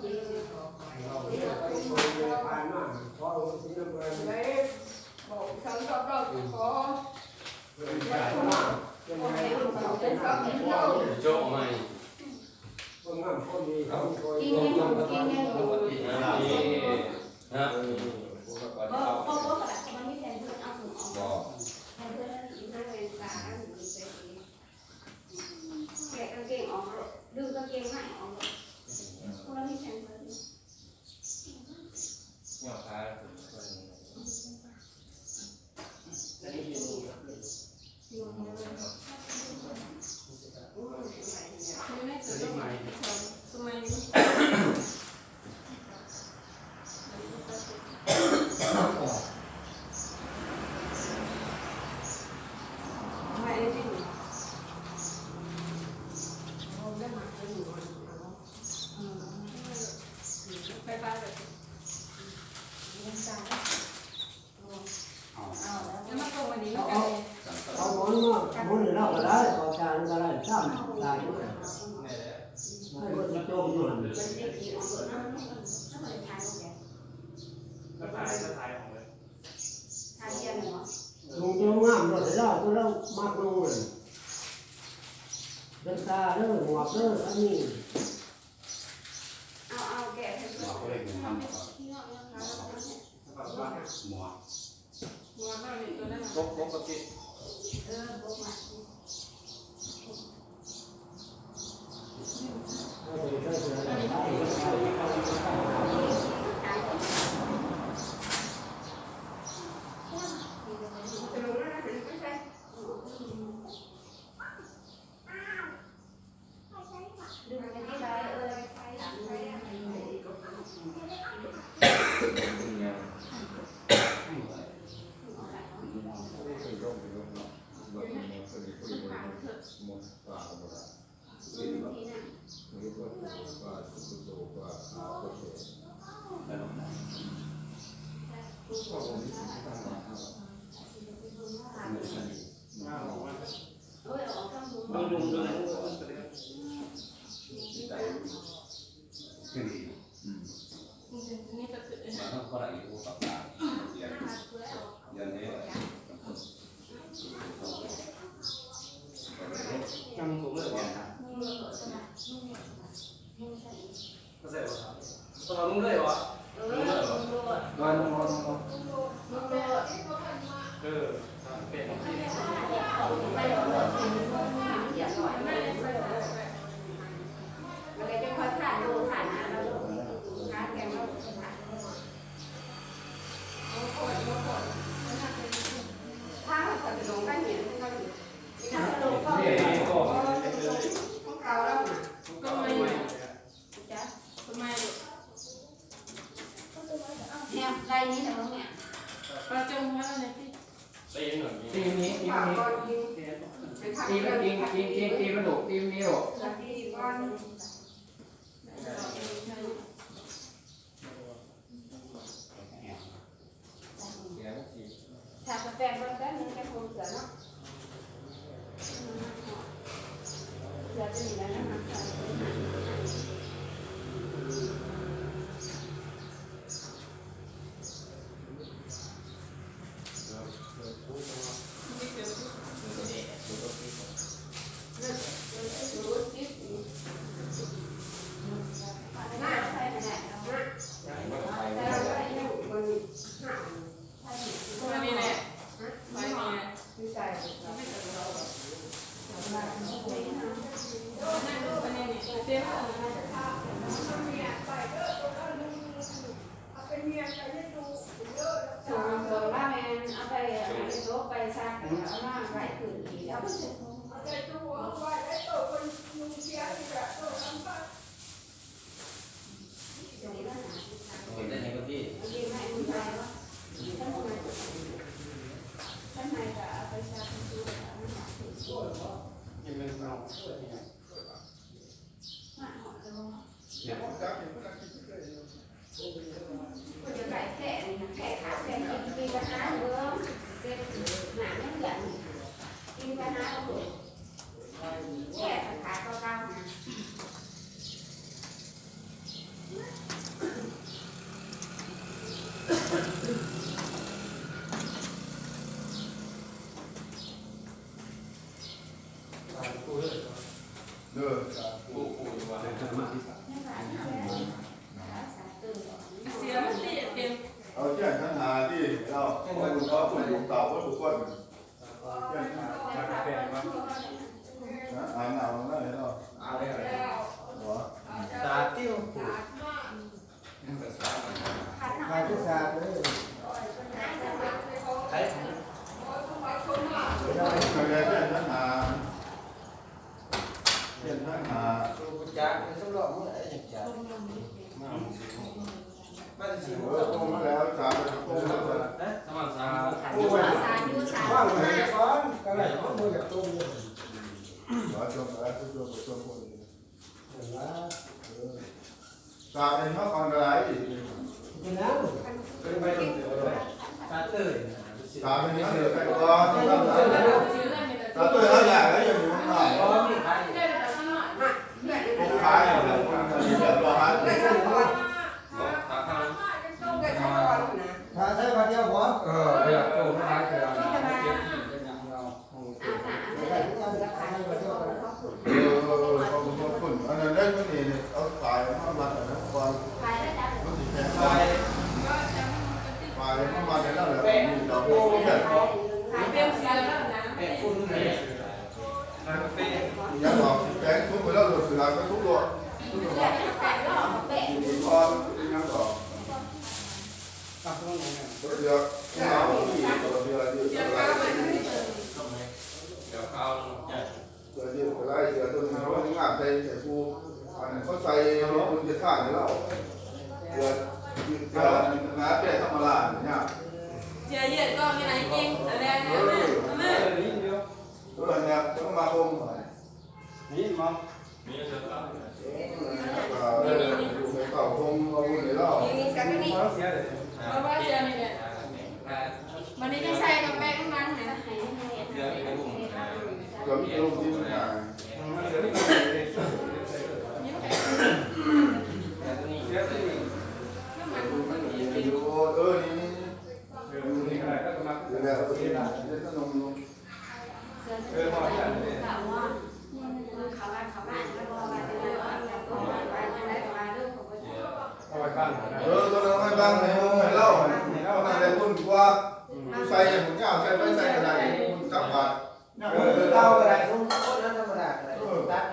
ไปคนเดียวผ่านมาพอลงสีน้ำเงินเลยบอกฉันชอบเราขอเรื่องการมาเป็นไงเราเป็นชอบเป็นเราโจ้ไม่คนงามคนดีเขากินเงินกินเงินกินอะไรฮะก็กระดาษมันไม่แทนเพื่อนเอาถุงออกแทนเพื่อนนั่งเป็นตาแกะกางเกงออกดึงกางเกงให้ออกคนละไม่แทนเพื่อนเนี่ยค่ะจะได้ยินเอาหมอนมาหมุนเล่าก็ได้เอาจานก็ได้ซ้ำได้ด้วยให้คนที่โจมอยู่นั่นลุงจะงามเราเล่าก็เล่ามากลุงเลยเดินตาเด้อหัวเด้ออันนี้เอาแกะให้หัวก็เลยทำหมวกบกปกติบกมาลุงเลยเหรอลุงเลยเหรอลุงเป็นมันเลยจะคอยถ่ายดูถ่ายนะเราถ่ายแกงเราถ่ายถ้าเราจะลงได้เนี่ยก็ดีถ้าเราลงก็ของเก่าแล้วก็ไม่จ้ะทำไมเนี่ยไรนี้แต่ว่าเนี่ยเราจงไว้อะไรที่ตีนี้ตีมันดุตีนี้หรอถ้ากาแฟบนแป้งมันจะคงเสือเนาะเสือจะมีแล้วนะคะแ บ้านสีโตมาแล้วสามโตแล้วสมัครสาม โอ้ยว่างไหนก่อนก็ได้เพราะมือกับตัวมือว่าจมแล้วตัวคนสามเองเขาก่อนอะไรเป็นแล้วเป็นไปตรงเดียวเลยสามตื่นสามเป็นนี้เสือไปก่อนสามตื่นแล้วอยากแล้วยังอยู่ข้างนอกผมขายอยู่แล้วผมจะเดือดร้อนถ้าใช้มาเดียวพอเดี๋ยวโตไม่ได้คือเราเป็นอย่างเราคุณอันนั้นได้ไม่ดีเนี่ยเอาขายมาบัดนะความรู้สึกแข็งใจขายมาบัดเนี่ยนั่นแหละมีดอกโอ้ยแข็งยังบอกแข็งทุกไปแล้วหลุดเสือก็ทุกตัวทุกตัวมีพอยังต่อเดี๋ยวเอาที่ตัวเดียวเดี๋ยวเข้า เสือเดียวก็ได้เสือตัวนี้เขางาบใจใส่กูอันนี้เขาใส่คุณจะฆ่าในเราเสือน้าเตะธรรมดาเนี่ยเจียเยอะก็มีอะไรจริงอะไรเนี่ยแม่ตัวเนี่ยต้องมาคงนี่มั้งเต่าคงเอาบุญในเราเพราะว่าเจียนี่เนี่ยวันนี้จะใส่กับแป้งมันนะ เกือบมีลมที่มันหายอยู่นี่นี่ก็ได้ก็มาเดี๋ยวเราไปกินเดี๋ยวต้องนมพอที่อ่านเลยตัวเราไม่บ้างไม่ไม่เล่านั่นแหละคุณว่าใส่ผมยาวใส่ไปใส่อะไรคุณจับบาดเล่าอะไรคุณนั่นธรรมดาอะไรตัด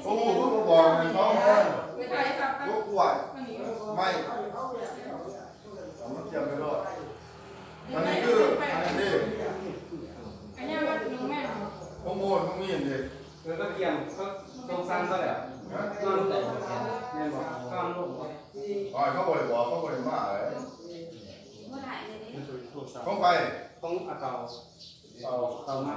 โอ้โหเขาบอกมันเขาลูกกวาดไม่มันจำไม่รอดอันนี้คืออันนี้อันนี้ว่าลุงแม่ข้อมูลเขามีอย่างนี้ก็เกี่ยมก็ตรงสั้นก็แหละก็รู้แต่แม่บอกก็รู้เขาบริบอกเขาบริมาอะไรเขาไปต้องเอาเตามา